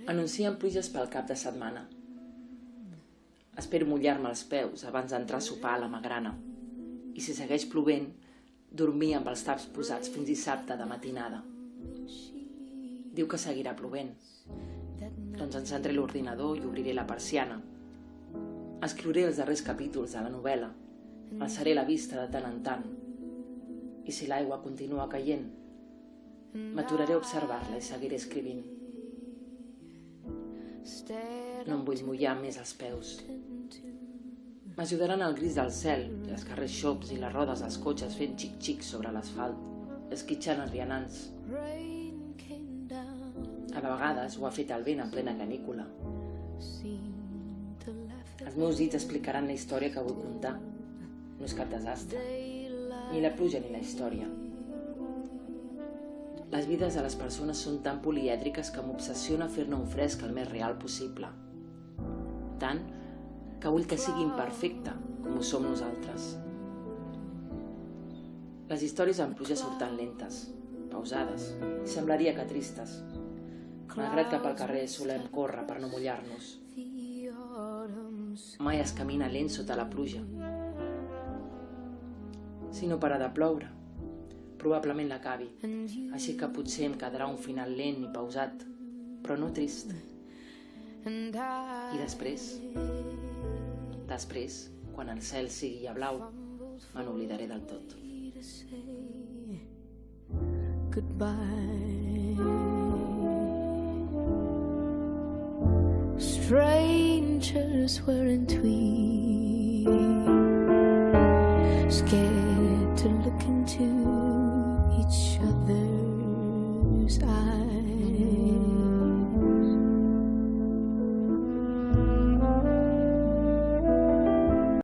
Anuncien pluges pel cap de setmana. Espero mullar-me els peus abans d'entrar a sopar a la magrana. I si segueix plovent, dormir amb els taps posats fins dissabte de matinada. Diu que seguirà plovent. Doncs encendré l'ordinador i obriré la persiana. Escriuré els darrers capítols de la novel·la. Alçaré la vista de tant en tant. I si l'aigua continua caient, m'aturaré a observar-la i seguiré escrivint. No em vull mullar més els peus. M'ajudaran el gris del cel, i els carrers xops i les rodes dels cotxes fent xic-xic sobre l'asfalt, esquitxant els vianants. A vegades ho ha fet el vent en plena canícula. Els meus dits explicaran la història que vull contar. No és cap desastre, ni la pluja ni la història. Les vides de les persones són tan polièdriques que m'obsessiona fer-ne un fresc el més real possible. Tant que vull que sigui imperfecte, com ho som nosaltres. Les històries en pluja surten lentes, pausades, i semblaria que tristes, malgrat que pel carrer solem córrer per no mullar-nos. Mai es camina lent sota la pluja. Si no para de ploure, probablement l'acabi, així que potser em quedarà un final lent i pausat, però no trist. I després, quan el cel sigui ja blau, me n'oblidaré del tot. Strangers weren't we, scared